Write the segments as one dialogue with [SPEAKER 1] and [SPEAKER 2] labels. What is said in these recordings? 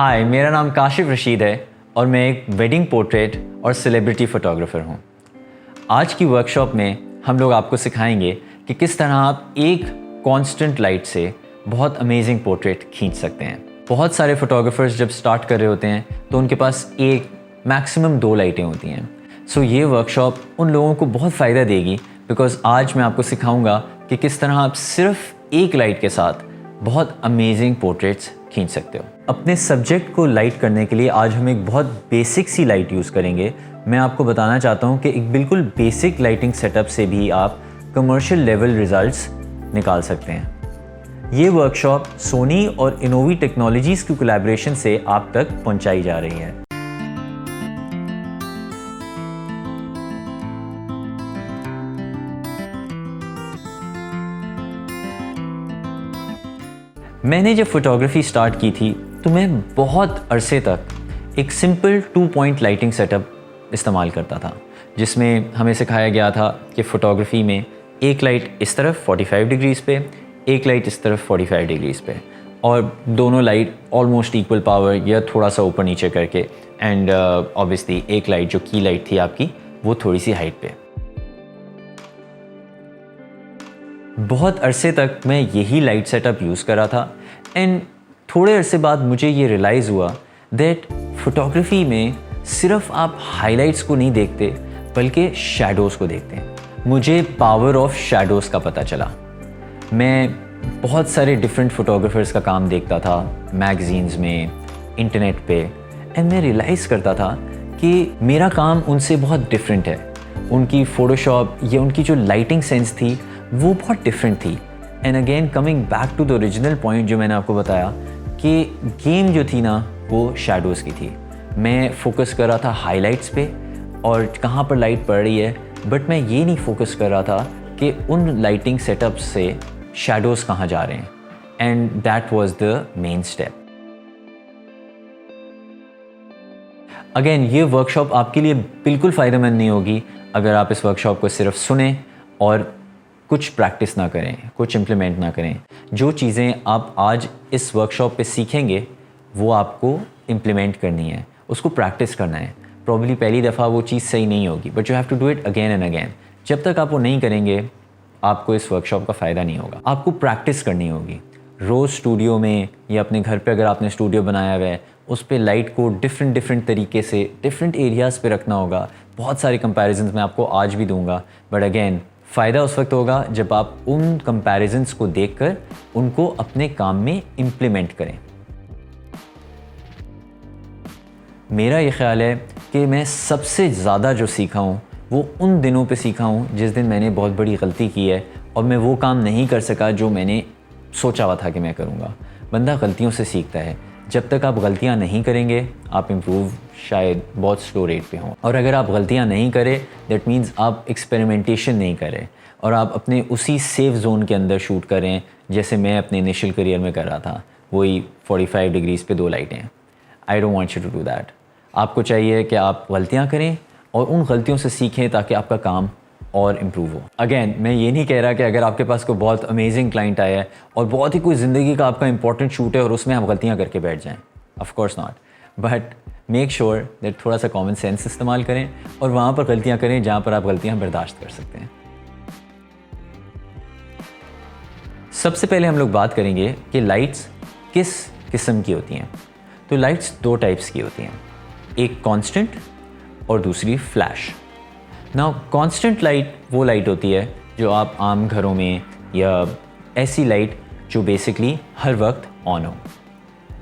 [SPEAKER 1] हाय, मेरा नाम काशिफ रशीद है और मैं एक वेडिंग पोर्ट्रेट और सेलिब्रिटी फ़ोटोग्राफ़र हूँ। आज की वर्कशॉप में हम लोग आपको सिखाएंगे कि किस तरह आप एक कांस्टेंट लाइट से बहुत अमेजिंग पोर्ट्रेट खींच सकते हैं। बहुत सारे फ़ोटोग्राफ़र्स जब स्टार्ट कर रहे होते हैं तो उनके पास एक मैक्सिमम 2 लाइटें होती हैं। सो ये वर्कशॉप उन लोगों को बहुत फ़ायदा देगी बिकॉज़ आज मैं आपको सिखाऊंगा कि किस तरह आप सिर्फ एक लाइट के साथ बहुत अमेजिंग पोर्ट्रेट्स खींच सकते हो। अपने सब्जेक्ट को लाइट करने के लिए आज हम एक बहुत बेसिक सी लाइट यूज़ करेंगे। मैं आपको बताना चाहता हूँ कि एक बिल्कुल बेसिक लाइटिंग सेटअप से भी आप कमर्शियल लेवल रिजल्ट्स निकाल सकते हैं। ये वर्कशॉप सोनी और इनोवी टेक्नोलॉजीज़ की कोलैबोरेशन से आप तक पहुँचाई जा रही है। मैंने जब फोटोग्राफी स्टार्ट की थी तो मैं बहुत अरसे तक एक सिंपल 2 पॉइंट लाइटिंग सेटअप इस्तेमाल करता था, जिसमें हमें सिखाया गया था कि फ़ोटोग्राफी में एक लाइट इस तरफ 45 डिग्रीज़ पे, एक लाइट इस तरफ 45 डिग्रीज़ पे, और दोनों लाइट ऑलमोस्ट इक्वल पावर या थोड़ा सा ऊपर नीचे करके, एंड ऑब्वियसली एक लाइट जो की लाइट थी आपकी वो थोड़ी सी हाइट पे। बहुत अरसे तक मैं यही लाइट सेटअप यूज़ कर रहा था एंड थोड़े अरसे बाद मुझे ये रियलाइज़ हुआ दैट फोटोग्राफी में सिर्फ आप हाइलाइट्स को नहीं देखते बल्कि शैडोज़ को देखते हैं। मुझे पावर ऑफ शैडोज़ का पता चला। मैं बहुत सारे डिफरेंट फोटोग्राफर्स का काम देखता था मैगज़ीन्स में, इंटरनेट पे, एंड मैं रियलाइज़ करता था कि मेरा काम उनसे बहुत डिफरेंट है। उनकी फ़ोटोशॉप या उनकी जो लाइटिंग सेंस थी वो बहुत डिफरेंट थी। And again coming back to the original point जो मैंने आपको बताया कि गेम जो थी ना वो शैडोज़ की थी। मैं फोकस कर रहा था हाइलाइट्स पे और कहाँ पर लाइट पड़ रही है, बट मैं ये नहीं फोकस कर रहा था कि उन लाइटिंग सेटअप्स से शैडोज़ कहाँ जा रहे हैं। And that was the main step. Again ये वर्कशॉप आपके लिए बिल्कुल फ़ायदेमंद नहीं होगी अगर आप इस वर्कशॉप को सिर्फ सुने और कुछ प्रैक्टिस ना करें, कुछ इम्प्लीमेंट ना करें। जो चीज़ें आप आज इस वर्कशॉप पे सीखेंगे वो आपको इम्प्लीमेंट करनी है, उसको प्रैक्टिस करना है। प्रॉब्ली पहली दफ़ा वो चीज़ सही नहीं होगी, but you have to do it again and again. जब तक आप वो नहीं करेंगे आपको इस वर्कशॉप का फ़ायदा नहीं होगा। आपको प्रैक्टिस करनी होगी रोज़ स्टूडियो में या अपने घर पे अगर आपने स्टूडियो बनाया हुआ है उस पर लाइट को डिफरेंट तरीके से डिफरेंट एरियाज़ पे रखना होगा। बहुत सारे कंपैरिजन्स मैं आपको आज भी दूंगा, बट अगेन फ़ायदा उस वक्त होगा जब आप उन कंपैरिजन्स को देखकर उनको अपने काम में इम्प्लीमेंट करें। मेरा ये ख्याल है कि मैं सबसे ज़्यादा जो सीखा हूँ वो उन दिनों पे सीखा हूँ जिस दिन मैंने बहुत बड़ी गलती की है और मैं वो काम नहीं कर सका जो मैंने सोचा हुआ था कि मैं करूँगा। बंदा गलतियों से सीखता है। जब तक आप गलतियाँ नहीं करेंगे आप इम्प्रूव शायद बहुत स्लो रेट पे हों, और अगर आप गलतियाँ नहीं करें दैट मीन्स आप एक्सपेरिमेंटेशन नहीं करें और आप अपने उसी सेफ जोन के अंदर शूट करें जैसे मैं अपने इनिशियल करियर में कर रहा था, वही 45 डिग्रीज़ पे 2 लाइटें। I don't want you to do that. आपको चाहिए कि आप गलतियाँ करें और उन गलतियों से सीखें ताकि आपका काम और इम्प्रूव हो। अगेन मैं ये नहीं कह रहा कि अगर आपके पास कोई बहुत अमेजिंग क्लाइंट आया है और बहुत ही कोई ज़िंदगी का आपका इंपॉर्टेंट शूट है और उसमें आप गलतियाँ करके बैठ जाएं, of course not, but make sure that थोड़ा सा कॉमन सेंस इस्तेमाल करें और वहाँ पर गलतियाँ करें जहाँ पर आप गलतियाँ बर्दाश्त कर सकते हैं। सबसे पहले हम लोग बात करेंगे कि लाइट्स किस किस्म की होती हैं। तो लाइट्स 2 टाइप्स की होती हैं, एक कांस्टेंट और दूसरी फ्लैश। नाउ कांस्टेंट लाइट वो लाइट होती है जो आप आम घरों में या ऐसी लाइट जो बेसिकली हर वक्त ऑन हो,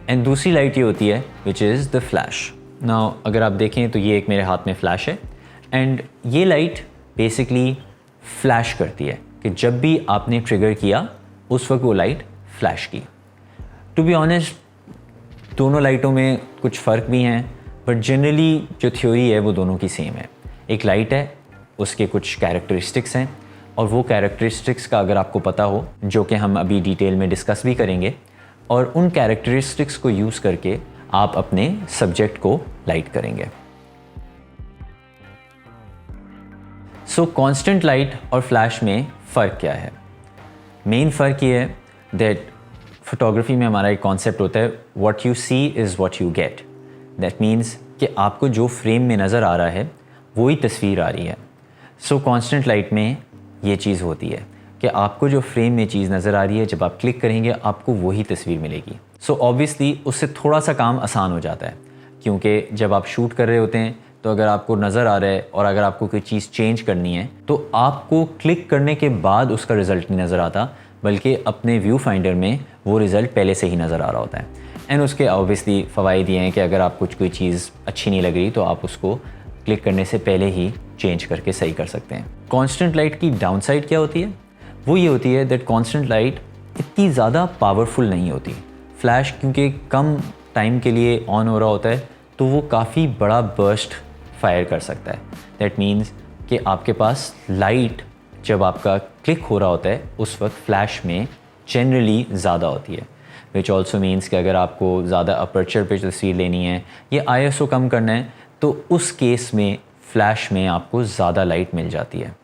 [SPEAKER 1] एंड दूसरी लाइट ये होती है which is the flash. Now अगर आप देखें तो ये एक मेरे हाथ में फ्लैश है एंड ये लाइट बेसिकली फ्लैश करती है कि जब भी आपने ट्रिगर किया उस वक्त वो लाइट फ्लैश की। टू बी ऑनेस्ट दोनों लाइटों में कुछ फ़र्क भी हैं, बट जनरली जो थ्योरी है वो दोनों की सेम है। एक लाइट है, उसके कुछ कैरेक्टरिस्टिक्स हैं और वो कैरेक्टरिस्टिक्स का अगर आपको पता हो, जो कि हम अभी डिटेल में डिस्कस भी करेंगे, और उन कैरेक्टरिस्टिक्स को यूज़ करके आप अपने सब्जेक्ट को लाइट करेंगे। सो कांस्टेंट लाइट और फ्लैश में फ़र्क क्या है? मेन फ़र्क ये है दैट फोटोग्राफी में हमारा एक कॉन्सेप्ट होता है what you see is what you get. That means कि आपको जो फ्रेम में नज़र आ रहा है वही तस्वीर आ रही है। सो कॉन्स्टेंट लाइट में ये चीज़ होती है कि आपको जो फ्रेम में चीज़ नज़र आ रही है, जब आप क्लिक करेंगे आपको वही तस्वीर मिलेगी। सो ऑब्वियसली उससे थोड़ा सा काम आसान हो जाता है, क्योंकि जब आप शूट कर रहे होते हैं तो अगर आपको नज़र आ रहा है और अगर आपको कोई चीज़ चेंज करनी है तो आपको क्लिक करने के बाद उसका रिज़ल्ट नहीं नज़र आता, बल्कि अपने व्यू फाइंडर में वो रिज़ल्ट पहले से ही नज़र आ रहा होता है। एंड उसके ऑब्वियसली फ़वाइद ये हैं कि अगर आपको कोई चीज़ अच्छी नहीं लग रही तो आप उसको क्लिक करने से पहले ही चेंज करके सही कर सकते हैं। कॉन्स्टेंट लाइट की डाउन साइड क्या होती है? वो ये होती है दैट कॉन्स्टेंट लाइट इतनी ज़्यादा पावरफुल नहीं होती। फ्लैश क्योंकि कम टाइम के लिए ऑन हो रहा होता है तो वो काफ़ी बड़ा बर्स्ट फायर कर सकता है। दैट मीन्स कि आपके पास लाइट जब आपका क्लिक हो रहा होता है उस वक्त फ्लैश में जनरली ज़्यादा होती है, विच ऑल्सो मीन्स कि अगर आपको ज़्यादा अपर्चर पे तस्वीर लेनी है या ISO कम करना है तो उस केस में फ़्लैश में आपको ज़्यादा लाइट मिल जाती है।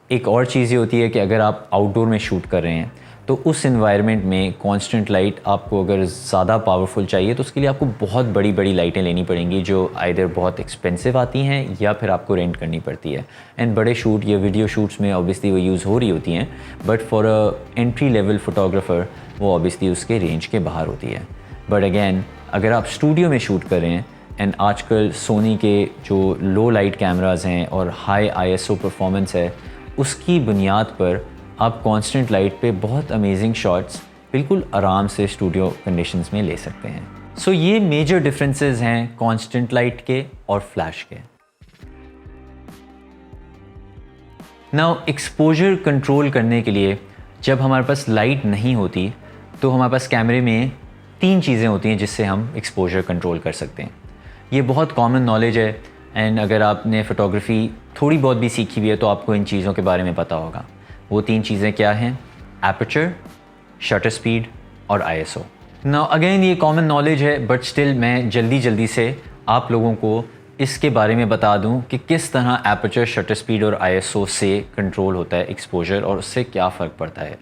[SPEAKER 1] एक और चीज़ ये होती है कि अगर आप आउटडोर में शूट कर रहे हैं तो उस इन्वायरमेंट में कांस्टेंट लाइट आपको अगर ज़्यादा पावरफुल चाहिए तो उसके लिए आपको बहुत बड़ी बड़ी लाइटें लेनी पड़ेंगी, जो आइदर बहुत एक्सपेंसिव आती हैं या फिर आपको रेंट करनी पड़ती है। एंड बड़े शूट या वीडियो शूट्स में ऑब्वियसली वो यूज़ हो रही होती हैं, but for a entry level photographer वो ऑब्वियसली उसके रेंज के बाहर होती है। बट अगेन अगर आप स्टूडियो में शूट कर रहे हैं एंड आजकल सोनी के जो लो लाइट कैमराज़ हैं और हाई ISO परफॉर्मेंस है, उसकी बुनियाद पर आप कांस्टेंट लाइट पे बहुत अमेजिंग शॉट्स बिल्कुल आराम से स्टूडियो कंडीशंस में ले सकते हैं। सो ये मेजर डिफरेंसेस हैं कांस्टेंट लाइट के और फ्लैश के। नाउ एक्सपोजर कंट्रोल करने के लिए जब हमारे पास लाइट नहीं होती तो हमारे पास कैमरे में 3 चीज़ें होती हैं जिससे हम एक्सपोजर कंट्रोल कर सकते हैं। ये बहुत कॉमन नॉलेज है एंड अगर आपने फ़ोटोग्राफी थोड़ी बहुत भी सीखी हुई है तो आपको इन चीज़ों के बारे में पता होगा। वो 3 चीज़ें क्या हैं? एपर्चर, शटर स्पीड और ISO। नाउ अगेन ये कॉमन नॉलेज है, बट स्टिल मैं जल्दी से आप लोगों को इसके बारे में बता दूं कि किस तरह एपर्चर, शटर स्पीड और ISO से कंट्रोल होता है एक्सपोजर और उससे क्या फ़र्क पड़ता है।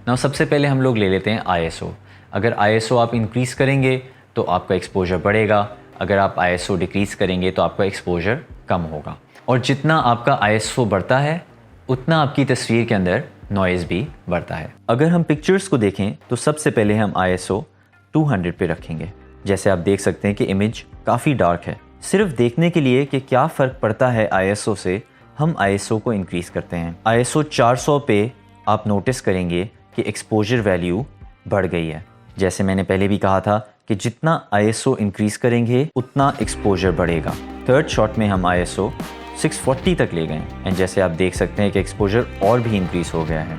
[SPEAKER 1] नाउ सबसे पहले हम लोग ले लेते हैं ISO। अगर ISO आप इंक्रीज़ करेंगे तो आपका एक्सपोजर बढ़ेगा, अगर आप ISO डिक्रीज़ करेंगे तो आपका एक्सपोजर कम होगा। और जितना आपका ISO बढ़ता है उतना आपकी तस्वीर के अंदर नॉइज़ भी बढ़ता है। अगर हम पिक्चर्स को देखें तो सबसे पहले हम ISO 200 पे रखेंगे। जैसे आप देख सकते हैं कि इमेज काफ़ी डार्क है। सिर्फ देखने के लिए कि क्या फ़र्क पड़ता है ISO से, हम ISO को इंक्रीज़ करते हैं। ISO 400 पे आप नोटिस करेंगे कि एक्सपोजर वैल्यू बढ़ गई है। जैसे मैंने पहले भी कहा था कि जितना ISO इंक्रीज़ करेंगे उतना एक्सपोजर बढ़ेगा। थर्ड शॉट में हम ISO 640 तक ले गए एंड जैसे आप देख सकते हैं कि एक्सपोजर और भी इंक्रीज़ हो गया है।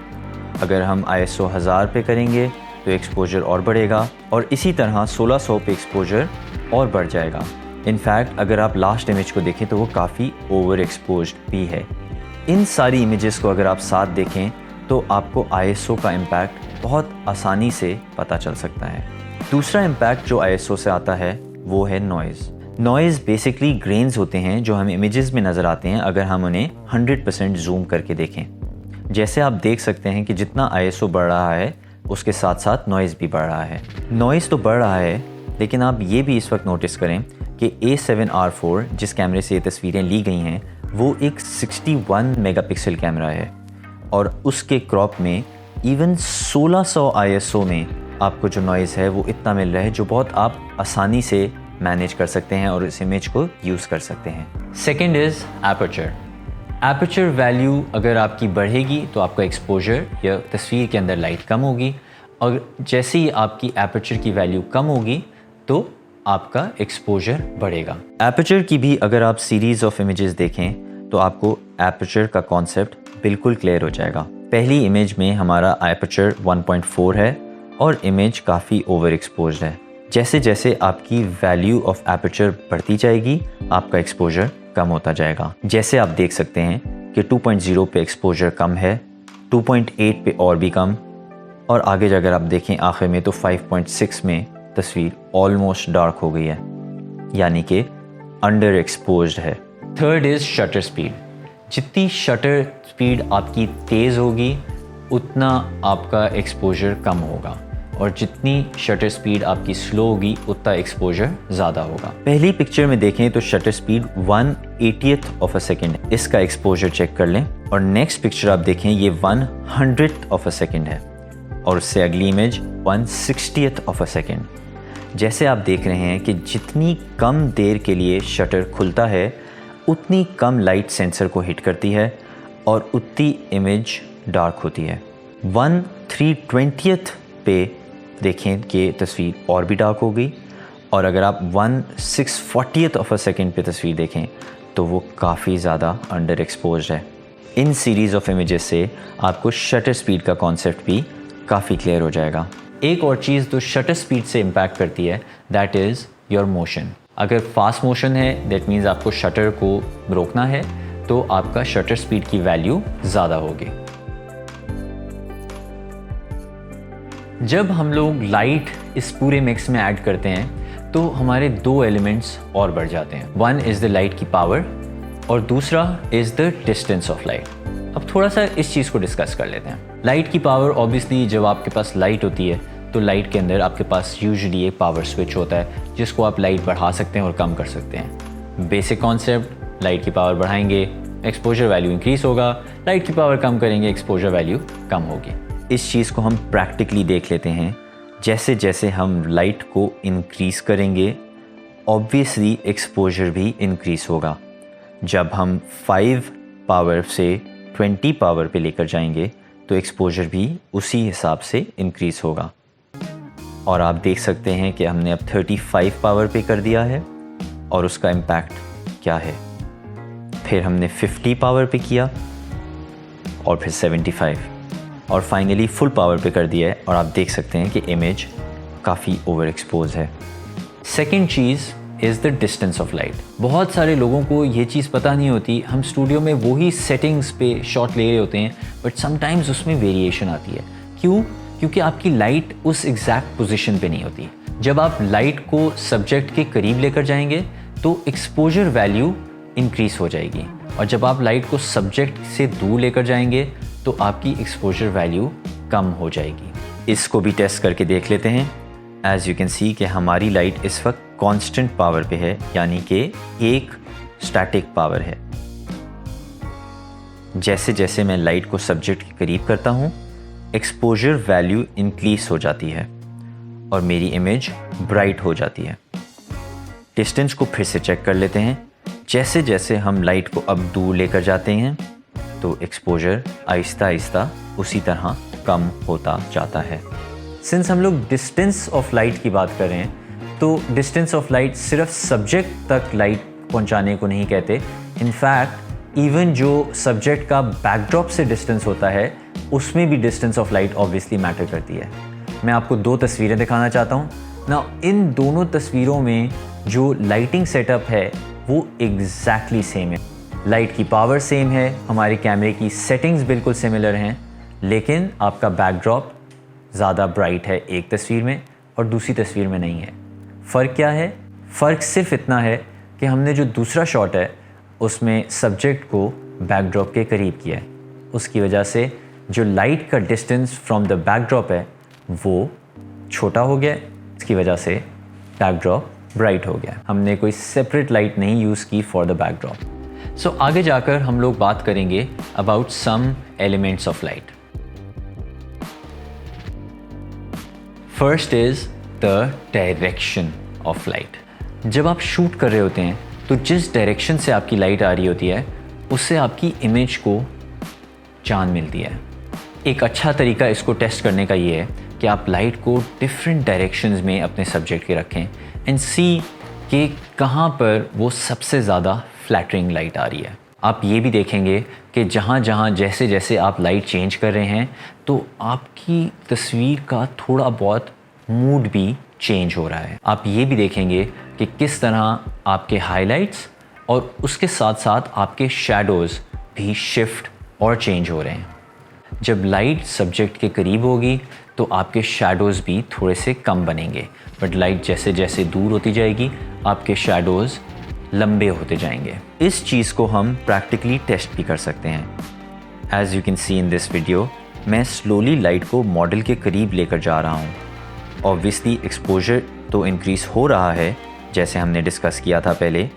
[SPEAKER 1] अगर हम ISO 1000 पे करेंगे तो एक्सपोजर और बढ़ेगा और इसी तरह 1600 पे एक्सपोजर और बढ़ जाएगा। इनफैक्ट अगर आप लास्ट इमेज को देखें तो वो काफ़ी ओवर एक्सपोज्ड भी है। इन सारी इमेजेस को अगर आप साथ देखें तो आपको ISO का इम्पैक्ट बहुत आसानी से पता चल सकता है। दूसरा इम्पैक्ट जो ISO से आता है वो है नॉइज़। नॉइज़ बेसिकली ग्रेन्स होते हैं जो हमें इमेजेस में नज़र आते हैं अगर हम उन्हें 100% जूम करके देखें। जैसे आप देख सकते हैं कि जितना ISO बढ़ रहा है उसके साथ साथ नॉइज़ भी बढ़ रहा है। नॉइज़ तो बढ़ रहा है, लेकिन आप ये भी इस वक्त नोटिस करें कि A7R4 जिस कैमरे से ये तस्वीरें ली गई हैं वो एक 61 मेगापिक्सल कैमरा है और उसके क्रॉप में इवन 1600 ISO में आपको जो नॉइज़ है वो इतना मिल रहा है जो बहुत आप आसानी से मैनेज कर सकते हैं और इस इमेज को यूज़ कर सकते हैं। Second is aperture. Aperture value अगर आपकी बढ़ेगी तो आपका एक्सपोजर या तस्वीर के अंदर लाइट कम होगी और जैसे ही आपकी एपर्चर की वैल्यू कम होगी तो आपका एक्सपोजर बढ़ेगा। एपर्चर की भी अगर आप सीरीज़ ऑफ इमेजेस देखें तो आपको एपर्चर का कॉन्सेप्ट बिल्कुल क्लियर हो जाएगा। पहली इमेज में हमारा एपर्चर 1.4 है और इमेज काफ़ी ओवर एक्सपोज्ड है। जैसे जैसे आपकी वैल्यू ऑफ एपर्चर बढ़ती जाएगी आपका एक्सपोजर कम होता जाएगा। जैसे आप देख सकते हैं कि 2.0 पे एक्सपोजर कम है, 2.8 पे और भी कम और आगे जाकर आप देखें आखिर में तो 5.6 में तस्वीर ऑलमोस्ट डार्क हो गई है, यानी कि अंडर एक्सपोज्ड है। Third is shutter speed. जितनी शटर स्पीड आपकी तेज़ होगी उतना आपका एक्सपोजर कम होगा और जितनी शटर स्पीड आपकी स्लो होगी उतना एक्सपोजर ज़्यादा होगा। पहली पिक्चर में देखें तो shutter speed 1/80th of a second है, इसका एक्सपोजर चेक कर लें। और नेक्स्ट पिक्चर आप देखें ये 1/100th ऑफ अ सेकेंड है और उससे अगली image 1/60th of a second. जैसे आप देख रहे हैं कि जितनी कम देर के लिए शटर खुलता है उतनी कम लाइट सेंसर को हिट करती है और उतनी इमेज डार्क होती है। 1/320th पे देखें कि तस्वीर और भी डार्क हो गई, और अगर आप 1/640th ऑफ अ सेकेंड पे तस्वीर देखें तो वो काफ़ी ज़्यादा अंडर एक्सपोज है। इन सीरीज़ ऑफ इमेजेस से आपको शटर स्पीड का कॉन्सेप्ट भी काफ़ी क्लियर हो जाएगा। एक और चीज़ जो शटर स्पीड से इम्पैक्ट करती है दैट इज़ योर मोशन। अगर फास्ट मोशन है दैट मीन्स आपको शटर को रोकना है तो आपका शटर स्पीड की वैल्यू ज़्यादा होगी। जब हम लोग लाइट इस पूरे मिक्स में ऐड करते हैं तो हमारे दो एलिमेंट्स और बढ़ जाते हैं। वन इज़ द लाइट की पावर और दूसरा is the distance of light. अब थोड़ा सा इस चीज़ को डिस्कस कर लेते हैं। लाइट की पावर ऑब्वियसली जब आपके पास लाइट होती है तो लाइट के अंदर आपके पास यूजुअली एक पावर स्विच होता है जिसको आप लाइट बढ़ा सकते हैं और कम कर सकते हैं। बेसिक कॉन्सेप्ट, लाइट की पावर बढ़ाएंगे एक्सपोजर वैल्यू इंक्रीज़ होगा, लाइट की पावर कम करेंगे एक्सपोजर वैल्यू कम होगी। इस चीज़ को हम प्रैक्टिकली देख लेते हैं। जैसे जैसे हम लाइट को इंक्रीज़ करेंगे ऑब्वियसली एक्सपोजर भी इंक्रीज़ होगा। जब हम 5 पावर से 20 पावर पे लेकर जाएंगे तो एक्सपोजर भी उसी हिसाब से इंक्रीज़ होगा। और आप देख सकते हैं कि हमने अब 35 पावर पे कर दिया है और उसका इम्पैक्ट क्या है। फिर हमने 50 पावर पे किया और फिर 75 और फाइनली फुल पावर पे कर दिया है और आप देख सकते हैं कि इमेज काफ़ी ओवर एक्सपोज है। Second cheese is the distance of light. बहुत सारे लोगों को ये चीज़ पता नहीं होती। हम स्टूडियो में वही सेटिंग्स पे शॉट ले रहे होते हैं बट समटाइम्स उसमें वेरिएशन आती है। क्यों? क्योंकि आपकी लाइट उस एग्जैक्ट पोजीशन पे नहीं होती। जब आप लाइट को सब्जेक्ट के करीब लेकर जाएंगे तो एक्सपोजर वैल्यू इंक्रीज़ हो जाएगी और जब आप लाइट को सब्जेक्ट से दूर लेकर जाएंगे तो आपकी एक्सपोजर वैल्यू कम हो जाएगी। इसको भी टेस्ट करके देख लेते हैं। एज यू कैन सी कि हमारी लाइट इस वक्त कांस्टेंट पावर पे है, यानी कि एक स्टैटिक पावर है। जैसे जैसे मैं लाइट को सब्जेक्ट के करीब करता हूँ एक्सपोजर वैल्यू इंक्रीज हो जाती है और मेरी इमेज ब्राइट हो जाती है। डिस्टेंस को फिर से चेक कर लेते हैं। जैसे जैसे हम लाइट को अब दूर लेकर जाते हैं तो एक्सपोजर आहिस्ता आहिस्ता उसी तरह कम होता जाता है। सिंस हम लोग डिस्टेंस ऑफ लाइट की बात कर रहे हैं तो डिस्टेंस ऑफ लाइट सिर्फ सब्जेक्ट तक लाइट पहुंचाने को नहीं कहते। इनफैक्ट इवन जो सब्जेक्ट का बैकड्रॉप से डिस्टेंस होता है उसमें भी distance of light obviously matter करती है। मैं आपको दो तस्वीरें दिखाना चाहता हूँ ना। इन दोनों तस्वीरों में जो लाइटिंग सेटअप है वो एग्जैक्टली सेम है। लाइट की पावर सेम है, हमारे कैमरे की सेटिंग्स बिल्कुल सिमिलर हैं, लेकिन आपका बैकड्रॉप ज़्यादा ब्राइट है एक तस्वीर में और दूसरी तस्वीर में नहीं है। फ़र्क क्या है? फ़र्क सिर्फ इतना है कि हमने जो दूसरा शॉट है उसमें सब्जेक्ट को बैकड्रॉप के करीब किया है। उसकी वजह से जो लाइट का डिस्टेंस फ्रॉम द बैकड्रॉप है वो छोटा हो गया। इसकी वजह से बैकड्रॉप ब्राइट हो गया। हमने कोई सेपरेट लाइट नहीं यूज़ की फॉर द बैकड्रॉप। सो आगे जाकर हम लोग बात करेंगे about some elements of light. First is the direction of light. जब आप शूट कर रहे होते हैं तो जिस डायरेक्शन से आपकी लाइट आ रही होती है उससे आपकी इमेज को जान मिलती है। एक अच्छा तरीका इसको टेस्ट करने का ये है कि आप लाइट को डिफरेंट डायरेक्शंस में अपने सब्जेक्ट के रखें एंड सी कि कहाँ पर वो सबसे ज़्यादा फ्लैटरिंग लाइट आ रही है। आप ये भी देखेंगे कि जहाँ जहाँ जैसे जैसे आप लाइट चेंज कर रहे हैं तो आपकी तस्वीर का थोड़ा बहुत मूड भी चेंज हो रहा है। आप ये भी देखेंगे कि किस तरह आपके हाइलाइट्स और उसके साथ साथ आपके शैडोज़ भी शिफ्ट और चेंज हो रहे हैं। जब लाइट सब्जेक्ट के करीब होगी तो आपके शैडोज़ भी थोड़े से कम बनेंगे, बट लाइट जैसे जैसे दूर होती जाएगी आपके शैडोज़ लंबे होते जाएंगे। इस चीज़ को हम प्रैक्टिकली टेस्ट भी कर सकते हैं। As you can see in this video मैं स्लोली लाइट को मॉडल के करीब लेकर जा रहा हूँ ऑब्वियसली एक्सपोजर तो इंक्रीज़ हो रहा है जैसे हमने डिस्कस किया था पहले,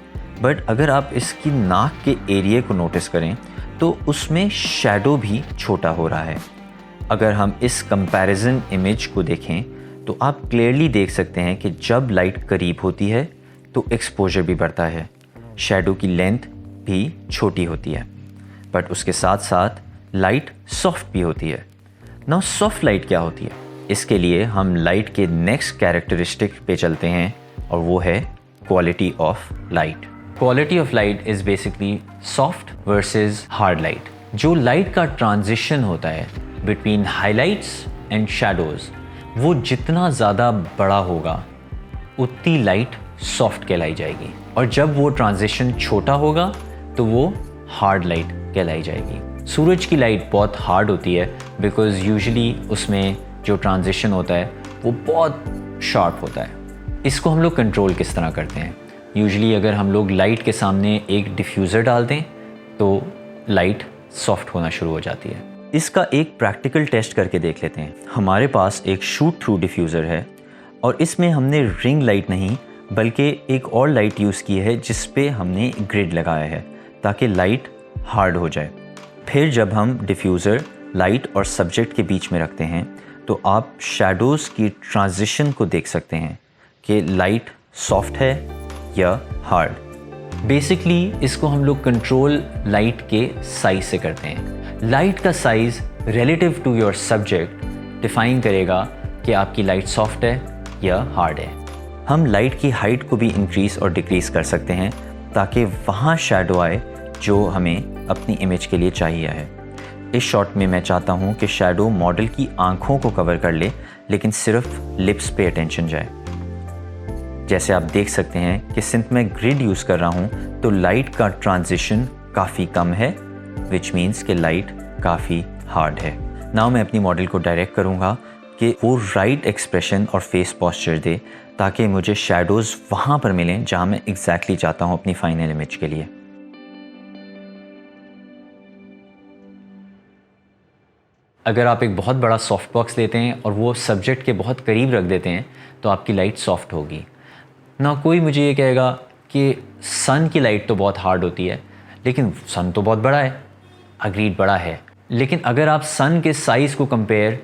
[SPEAKER 1] बट अगर आप इसकी नाक के एरिया को नोटिस करें तो उसमें शैडो भी छोटा हो रहा है। अगर हम इस कंपैरिजन इमेज को देखें तो आप क्लियरली देख सकते हैं कि जब लाइट करीब होती है तो एक्सपोजर भी बढ़ता है, शैडो की लेंथ भी छोटी होती है, बट उसके साथ साथ लाइट सॉफ्ट भी होती है। नाउ सॉफ्ट लाइट क्या होती है? इसके लिए हम लाइट के नेक्स्ट कैरेक्टरिस्टिक पे चलते हैं और वो है quality of light. Quality of light is basically soft versus hard light. जो लाइट का ट्रांजिशन होता है बिटवीन हाइलाइट्स एंड शैडोज़, वो जितना ज़्यादा बड़ा होगा उतनी लाइट सॉफ्ट कहलाई जाएगी, और जब वो ट्रांजिशन छोटा होगा तो वो हार्ड लाइट कहलाई जाएगी। सूरज की लाइट बहुत हार्ड होती है बिकॉज यूजुअली उसमें जो ट्रांजिशन होता है वो बहुत शार्प होता है। इसको हम लोग कंट्रोल किस तरह करते हैं? यूजुअली अगर हम लोग लाइट के सामने एक डिफ्यूज़र डाल दें तो लाइट सॉफ्ट होना शुरू हो जाती है। इसका एक प्रैक्टिकल टेस्ट करके देख लेते हैं। हमारे पास एक शूट थ्रू डिफ्यूज़र है और इसमें हमने रिंग लाइट नहीं बल्कि एक और लाइट यूज़ की है जिस पे हमने ग्रिड लगाया है ताकि लाइट हार्ड हो जाए। फिर जब हम डिफ्यूज़र लाइट और सब्जेक्ट के बीच में रखते हैं तो आप शैडोज़ की ट्रांजिशन को देख सकते हैं कि लाइट सॉफ्ट है या हार्ड। बेसिकली इसको हम लोग कंट्रोल लाइट के साइज से करते हैं। लाइट का size relative to your subject define करेगा कि आपकी लाइट सॉफ्ट है या हार्ड है। हम लाइट की हाइट को भी इंक्रीज़ और डिक्रीज़ कर सकते हैं ताकि वहाँ शैडो आए जो हमें अपनी इमेज के लिए चाहिए है। इस शॉट में मैं चाहता हूँ कि शैडो मॉडल की आंखों को कवर कर ले लेकिन सिर्फ लिप्स पे अटेंशन जाए। जैसे आप देख सकते हैं कि सिंथ मैं ग्रिड यूज़ कर रहा हूँ तो लाइट का ट्रांजिशन काफ़ी कम है, विच मीन्स कि लाइट काफ़ी हार्ड है। नाउ मैं अपनी मॉडल को डायरेक्ट करूँगा कि वो राइट एक्सप्रेशन और फेस पॉस्चर दे ताकि मुझे शैडोज़ वहाँ पर मिलें जहाँ मैं एग्जैक्टली चाहता हूँ अपनी फाइनल इमेज के लिए। अगर आप एक बहुत बड़ा सॉफ्ट बॉक्स लेते हैं और वो सब्जेक्ट के बहुत करीब रख देते हैं तो आपकी लाइट सॉफ्ट होगी ना। कोई मुझे ये कहेगा कि सन की लाइट तो बहुत हार्ड होती है, लेकिन सन तो बहुत बड़ा है। अग्रीड बड़ा है, लेकिन अगर आप सन के साइज़ को कंपेयर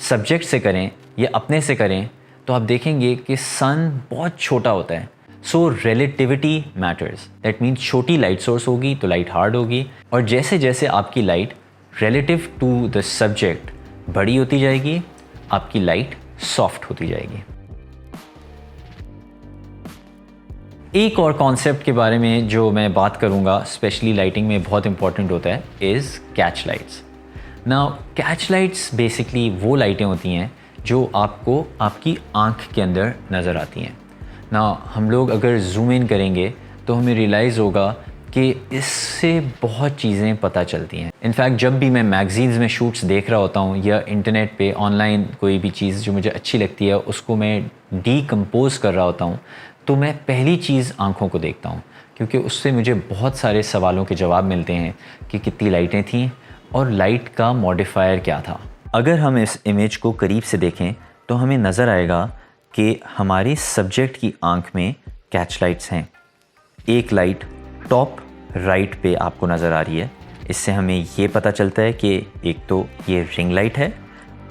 [SPEAKER 1] सब्जेक्ट से करें या अपने से करें तो आप देखेंगे कि सन बहुत छोटा होता है। So relativity matters. That means छोटी लाइट सोर्स होगी तो लाइट हार्ड होगी, और जैसे जैसे आपकी light relative to the subject बड़ी होती जाएगी आपकी लाइट सॉफ्ट होती जाएगी। एक और कॉन्सेप्ट के बारे में जो मैं बात करूंगा स्पेशली लाइटिंग में बहुत इंपॉर्टेंट होता है is catch lights. Now catch lights basically वो लाइटें होती हैं जो आपको आपकी आँख के अंदर नज़र आती हैं। नाउ हम लोग अगर जूम इन करेंगे तो हमें रियलाइज़ होगा कि इससे बहुत चीज़ें पता चलती हैं। इनफैक्ट जब भी मैं मैगज़ीन्स में शूट्स देख रहा होता हूँ या इंटरनेट पे ऑनलाइन कोई भी चीज़ जो मुझे अच्छी लगती है उसको मैं डीकम्पोज़ कर रहा होता हूँ तो मैं पहली चीज़ आँखों को देखता हूँ, क्योंकि उससे मुझे बहुत सारे सवालों के जवाब मिलते हैं कि कितनी लाइटें थीं और लाइट का मॉडिफायर क्या था। अगर हम इस इमेज को करीब से देखें तो हमें नज़र आएगा कि हमारे सब्जेक्ट की आँख में कैच लाइट्स हैं। एक लाइट टॉप राइट पे आपको नज़र आ रही है। इससे हमें ये पता चलता है कि एक तो ये रिंग लाइट है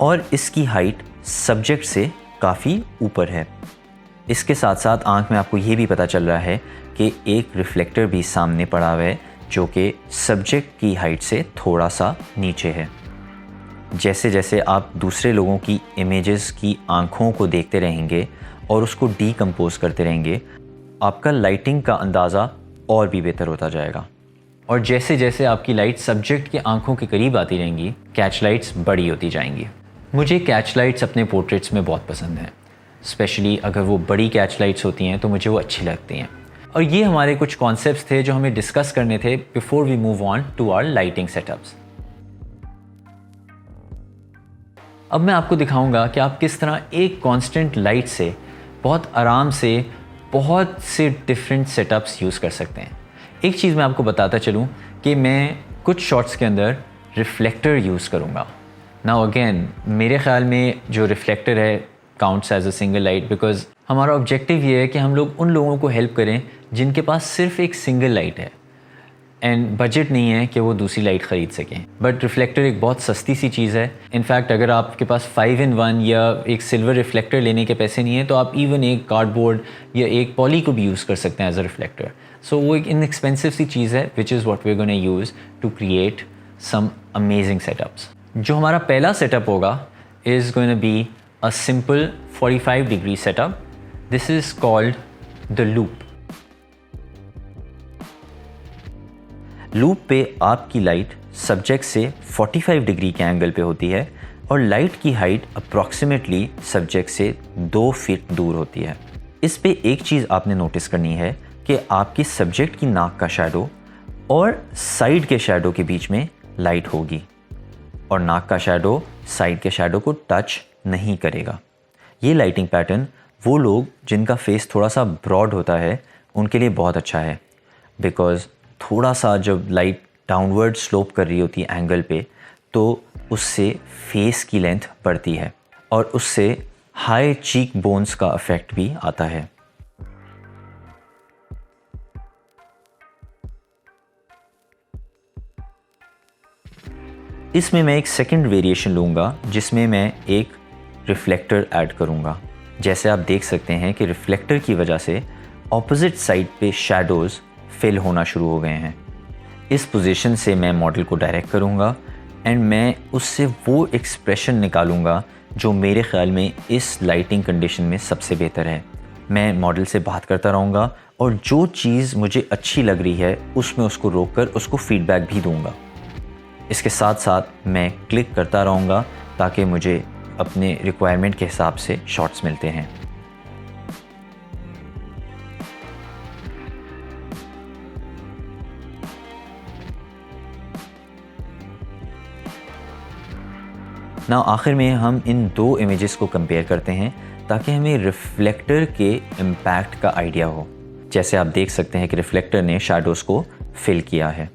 [SPEAKER 1] और इसकी हाइट सब्जेक्ट से काफ़ी ऊपर है। इसके साथ साथ आँख में आपको ये भी पता चल रहा है कि एक रिफ्लेक्टर भी सामने पड़ा हुआ है जो कि सब्जेक्ट की हाइट से थोड़ा सा नीचे है। जैसे जैसे आप दूसरे लोगों की इमेजेस की आँखों को देखते रहेंगे और उसको डीकम्पोज करते रहेंगे, आपका लाइटिंग का अंदाज़ा और भी बेहतर होता जाएगा। और जैसे जैसे आपकी लाइट सब्जेक्ट की आंखों के करीब आती रहेंगी कैच लाइट्स बड़ी होती जाएंगी। मुझे कैच लाइट्स अपने पोर्ट्रेट्स में बहुत पसंद हैं, स्पेशली अगर वो बड़ी कैच लाइट्स होती हैं तो मुझे वो अच्छी लगती हैं। और ये हमारे कुछ कॉन्सेप्ट्स थे जो हमें डिस्कस करने थे before we move on to our lighting setups. अब मैं आपको दिखाऊंगा कि आप किस तरह एक कांस्टेंट लाइट से बहुत आराम से बहुत से डिफरेंट सेटअप्स यूज़ कर सकते हैं। एक चीज़ मैं आपको बताता चलूँ कि मैं कुछ शॉट्स के अंदर रिफ्लेक्टर यूज़ करूँगा। नाउ अगेन मेरे ख़्याल में जो रिफ्लेक्टर है counts as a single light, because हमारा ऑब्जेक्टिव ये है कि हम लोग उन लोगों को हेल्प करें जिनके पास सिर्फ एक सिंगल लाइट है एंड बजट नहीं है कि वो दूसरी लाइट ख़रीद सकें। बट रिफ्लेक्टर एक बहुत सस्ती सी चीज़ है। इनफैक्ट अगर आपके पास 5-in-1 या एक सिल्वर रिफ्लेक्टर लेने के पैसे नहीं है तो आप इवन एक कार्डबोर्ड या एक पॉली को भी यूज़ कर सकते हैं एज अ रिफ्लेक्टर। सो वो एक इनएक्सपेंसिव सी चीज़ है which is what we are gonna use to create some amazing setups. जो हमारा पहला सेटअप होगा is gonna be a simple 45 degree setup. This is called the loop. Loop पे आपकी लाइट सब्जेक्ट से 45 डिग्री के एंगल पे होती है और लाइट की हाइट अप्रॉक्सीमेटली सब्जेक्ट से 2 फीट दूर होती है। इस पे एक चीज़ आपने नोटिस करनी है कि आपकी सब्जेक्ट की नाक का शैडो और साइड के शैडो के बीच में लाइट होगी और नाक का शैडो साइड के शैडो को टच नहीं करेगा। ये लाइटिंग पैटर्न वो लोग जिनका फेस थोड़ा सा ब्रॉड होता है उनके लिए बहुत अच्छा है, बिकॉज़ थोड़ा सा जब लाइट डाउनवर्ड स्लोप कर रही होती है एंगल पे तो उससे फेस की लेंथ बढ़ती है और उससे हाई चीक बोन्स का इफेक्ट भी आता है। इसमें मैं एक सेकंड वेरिएशन लूँगा जिसमें मैं एक रिफ्लेक्टर ऐड करूँगा। जैसे आप देख सकते हैं कि रिफ्लेक्टर की वजह से ऑपोजिट साइड पे शैडोज़ फिल होना शुरू हो गए हैं। इस पोजीशन से मैं मॉडल को डायरेक्ट करूँगा एंड मैं उससे वो एक्सप्रेशन निकालूँगा जो मेरे ख़्याल में इस लाइटिंग कंडीशन में सबसे बेहतर है। मैं मॉडल से बात करता रहूँगा और जो चीज़ मुझे अच्छी लग रही है उसमें उसको रोक कर उसको फीडबैक भी दूँगा। इसके साथ साथ मैं क्लिक करता रहूँगा ताकि मुझे अपने रिक्वायरमेंट के हिसाब से शॉट्स मिलते हैं। ना आखिर में हम इन दो इमेजेस को कंपेयर करते हैं ताकि हमें रिफ्लेक्टर के इम्पैक्ट का आइडिया हो। जैसे आप देख सकते हैं कि रिफ्लेक्टर ने शैडोज़ को फिल किया है।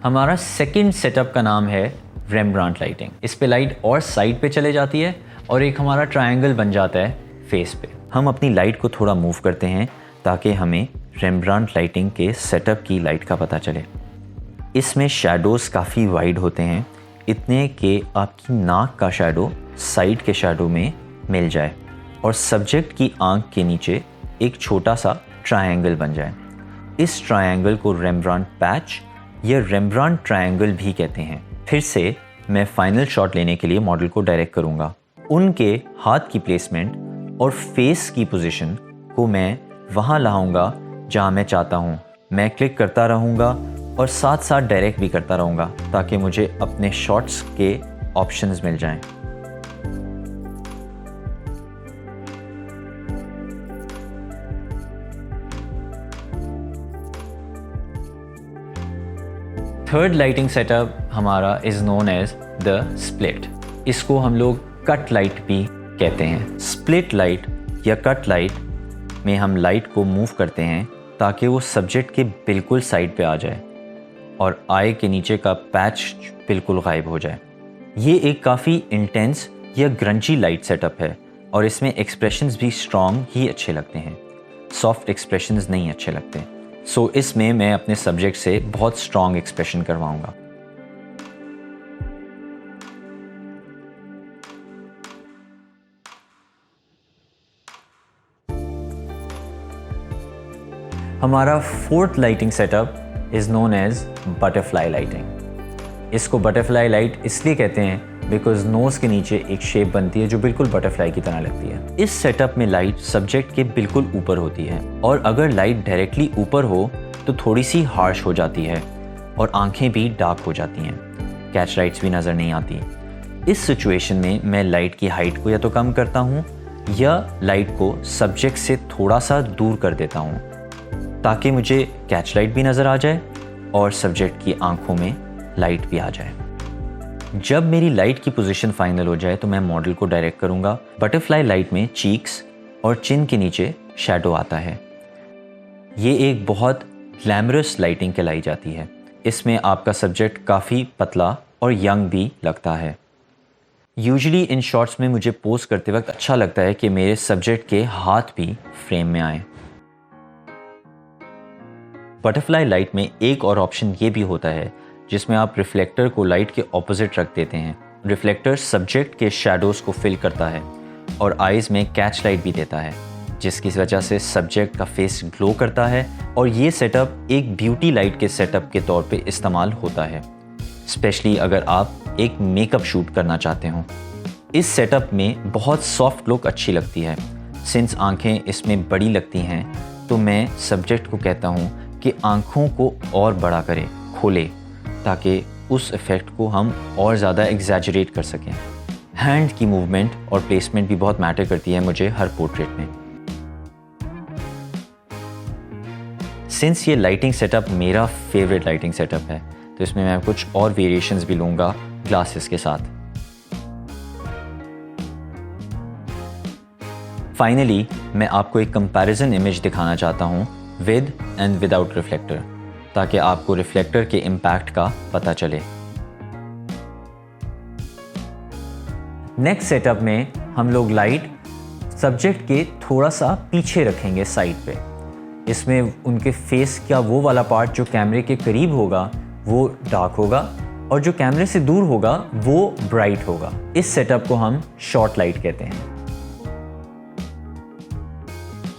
[SPEAKER 1] हमारा सेकंड सेटअप का नाम है रेम्ब्रांट लाइटिंग। इस पे लाइट और साइड पे चले जाती है और एक हमारा ट्रायंगल बन जाता है फेस पे। हम अपनी लाइट को थोड़ा मूव करते हैं ताकि हमें रेम्ब्रांट लाइटिंग के सेटअप की लाइट का पता चले। इसमें शैडोज़ काफ़ी वाइड होते हैं, इतने कि आपकी नाक का शैडो साइड के शैडो में मिल जाए और सब्जेक्ट की आंख के नीचे एक छोटा सा ट्रायंगल बन जाए। इस ट्रायंगल को रेम्ब्रांट पैच या रेम्ब्रांट ट्रायंगल भी कहते हैं। फिर से मैं फाइनल शॉट लेने के लिए मॉडल को डायरेक्ट करूँगा। उनके हाथ की प्लेसमेंट और फेस की पोजीशन को मैं वहाँ लाऊंगा जहाँ मैं चाहता हूँ। मैं क्लिक करता रहूँगा और साथ साथ डायरेक्ट भी करता रहूँगा ताकि मुझे अपने शॉट्स के ऑप्शंस मिल जाएं। थर्ड लाइटिंग सेटअप हमारा is known as the split. इसको हम लोग कट लाइट भी कहते हैं। स्प्लिट लाइट या कट लाइट में हम लाइट को मूव करते हैं ताकि वो सब्जेक्ट के बिल्कुल साइड पे आ जाए और आई के नीचे का पैच बिल्कुल गायब हो जाए। ये एक काफ़ी इंटेंस या ग्रंची लाइट सेटअप है और इसमें एक्सप्रेशंस भी स्ट्रॉन्ग ही अच्छे लगते हैं, सॉफ्ट एक्सप्रेशंस नहीं अच्छे लगते। सो इसमें मैं अपने सब्जेक्ट से बहुत स्ट्रॉन्ग एक्सप्रेशन करवाऊंगा। हमारा fourth lighting setup is known as butterfly lighting. इसको बटरफ्लाई लाइट इसलिए कहते हैं बिकॉज नोज़ के नीचे एक शेप बनती है जो बिल्कुल बटरफ्लाई की तरह लगती है। इस सेटअप में लाइट सब्जेक्ट के बिल्कुल ऊपर होती है और अगर लाइट डायरेक्टली ऊपर हो तो थोड़ी सी हार्श हो जाती है और आंखें भी डार्क हो जाती हैं, कैच लाइट्स भी नज़र नहीं आती। इस सिचुएशन में मैं लाइट की हाइट को या तो कम करता हूँ या लाइट को सब्जेक्ट से थोड़ा सा दूर कर देता हूँ ताकि मुझे कैच लाइट भी नज़र आ जाए और सब्जेक्ट की आंखों में लाइट भी आ जाए। जब मेरी लाइट की पोजीशन फाइनल हो जाए तो मैं मॉडल को डायरेक्ट करूँगा। बटरफ्लाई लाइट में चीक्स और चिन के नीचे शैडो आता है। ये एक बहुत ग्लैमरस लाइटिंग कहलाई जाती है। इसमें आपका सब्जेक्ट काफ़ी पतला और यंग भी लगता है। यूजुअली इन शॉट्स में मुझे पोज करते वक्त अच्छा लगता है कि मेरे सब्जेक्ट के हाथ भी फ्रेम में आए। बटरफ्लाई लाइट में एक और ऑप्शन ये भी होता है जिसमें आप रिफ्लेक्टर को लाइट के ऑपोजिट रख देते हैं। रिफ्लेक्टर सब्जेक्ट के शैडोज़ को फिल करता है और आइज़ में कैच लाइट भी देता है, जिसकी वजह से सब्जेक्ट का फेस ग्लो करता है। और ये सेटअप एक ब्यूटी लाइट के सेटअप के तौर पे इस्तेमाल होता है, स्पेशली अगर आप एक मेकअप शूट करना चाहते हो। इस सेटअप में बहुत सॉफ्ट लुक अच्छी लगती है। सिंस आंखें इसमें बड़ी लगती हैं तो मैं सब्जेक्ट को कहता हूँ कि आंखों को और बड़ा करे, खोले, ताकि उस इफ़ेक्ट को हम और ज़्यादा एग्जैजरेट कर सकें। हैंड की मूवमेंट और प्लेसमेंट भी बहुत मैटर करती है मुझे हर पोर्ट्रेट में। सिंस ये लाइटिंग सेटअप मेरा फेवरेट लाइटिंग सेटअप है तो इसमें मैं कुछ और वेरिएशंस भी लूँगा ग्लासेस के साथ। फाइनली मैं आपको एक कंपैरिजन इमेज दिखाना चाहता हूँ विद एंड विदाउट रिफ्लेक्टर, ताकि आपको रिफ्लेक्टर के इम्पैक्ट का पता चले। नेक्स्ट सेटअप में हम लोग लाइट सब्जेक्ट के थोड़ा सा पीछे रखेंगे साइड पे। इसमें उनके फेस का वो वाला पार्ट जो कैमरे के करीब होगा वो डार्क होगा और जो कैमरे से दूर होगा वो ब्राइट होगा। इस सेटअप को हम शॉर्ट लाइट कहते हैं।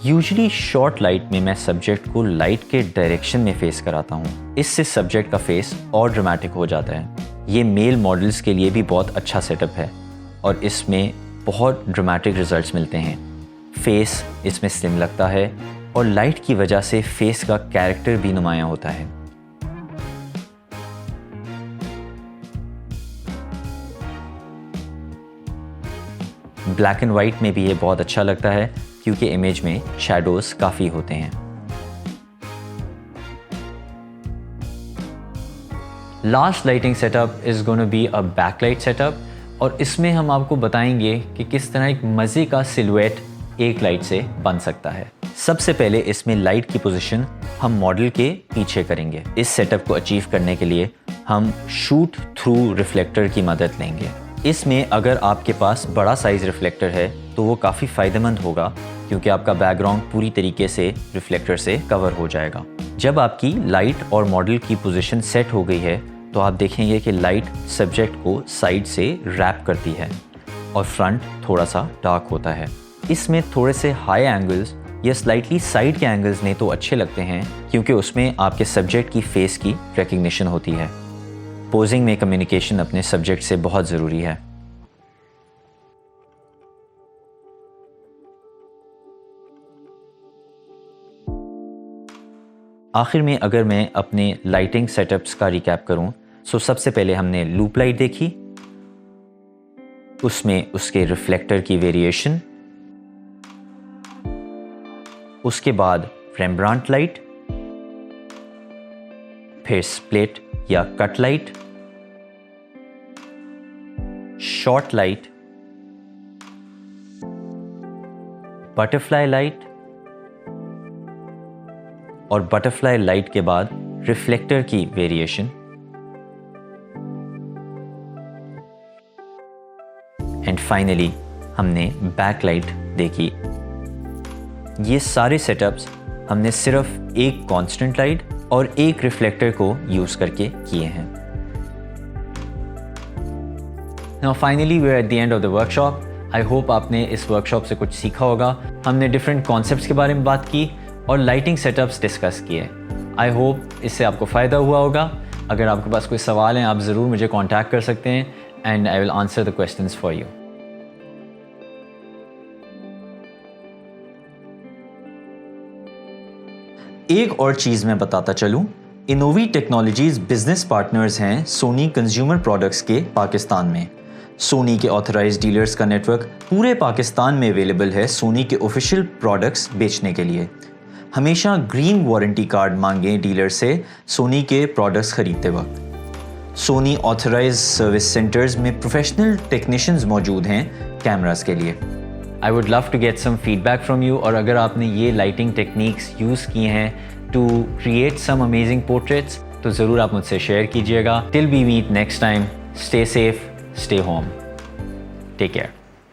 [SPEAKER 1] यूजुअली शॉर्ट लाइट में मैं सब्जेक्ट को लाइट के डायरेक्शन में फेस कराता हूँ। इससे सब्जेक्ट का फेस और ड्रामेटिक हो जाता है। ये मेल मॉडल्स के लिए भी बहुत अच्छा सेटअप है और इसमें बहुत ड्रामेटिक रिजल्ट्स मिलते हैं। फेस इसमें स्लिम लगता है और लाइट की वजह से फेस का कैरेक्टर भी नुमायां होता है। ब्लैक एंड वाइट में भी ये बहुत अच्छा लगता है क्योंकि इमेज में शैडोज़ काफ़ी होते हैं। Last lighting setup is gonna be a backlight setup और इसमें हम आपको बताएंगे कि किस तरह एक मज़े का सिलुएट एक लाइट से बन सकता है। सबसे पहले इसमें लाइट की पोजीशन हम मॉडल के पीछे करेंगे। इस सेटअप को अचीव करने के लिए हम शूट थ्रू रिफ्लेक्टर की मदद लेंगे। इसमें अगर आपके पास बड़ा साइज़ रिफ्लेक्टर है तो वो काफ़ी फ़ायदेमंद होगा क्योंकि आपका बैकग्राउंड पूरी तरीके से रिफ्लेक्टर से कवर हो जाएगा। जब आपकी लाइट और मॉडल की पोजीशन सेट हो गई है तो आप देखेंगे कि लाइट सब्जेक्ट को साइड से रैप करती है और फ्रंट थोड़ा सा डार्क होता है। इसमें थोड़े से हाई एंगल्स या स्लाइटली साइड के एंगल्स नहीं तो अच्छे लगते हैं क्योंकि उसमें आपके सब्जेक्ट की फेस की रिकग्निशन होती है। पोजिंग में कम्युनिकेशन अपने सब्जेक्ट से बहुत ज़रूरी है। आखिर में अगर मैं अपने लाइटिंग सेटअप्स का रिकैप करूं तो सबसे पहले हमने लूप लाइट देखी, उसमें उसके रिफ्लेक्टर की वेरिएशन, उसके बाद रेम्ब्रांट लाइट, फिर स्प्लिट या cut light, short light, butterfly light और बटरफ्लाई लाइट के बाद रिफ्लेक्टर की वेरिएशन एंड फाइनली हमने बैकलाइट देखी। ये सारे सेटअप्स हमने सिर्फ एक कांस्टेंट लाइट और एक रिफ्लेक्टर को यूज करके किए हैं। Now finally we are at the end of the workshop. I hope आपने इस वर्कशॉप से कुछ सीखा होगा। हमने डिफरेंट कॉन्सेप्ट्स के बारे में बात की और लाइटिंग सेटअप्स डिस्कस किए। आई होप इससे आपको फ़ायदा हुआ होगा। अगर आपके पास कोई सवाल हैं आप ज़रूर मुझे कांटेक्ट कर सकते हैं and I will answer the questions for you. एक और चीज़ मैं बताता चलूँ, इनोवी टेक्नोलॉजीज़ बिजनेस पार्टनर्स हैं सोनी कंज्यूमर प्रोडक्ट्स के पाकिस्तान में। सोनी के ऑथराइज्ड डीलर्स का नेटवर्क पूरे पाकिस्तान में अवेलेबल है सोनी के ऑफिशियल प्रोडक्ट्स बेचने के लिए। हमेशा ग्रीन वारंटी कार्ड मांगें डीलर से सोनी के प्रोडक्ट्स खरीदते वक्त। सोनी ऑथराइज्ड सर्विस सेंटर्स में प्रोफेशनल टेक्नीशियंस मौजूद हैं कैमरास के लिए। I would love to get some feedback from you और अगर आपने ये लाइटिंग टेक्निक्स यूज़ की हैं to create some amazing portraits तो ज़रूर आप मुझसे शेयर कीजिएगा। Till we meet next time, stay safe, stay home. Take care.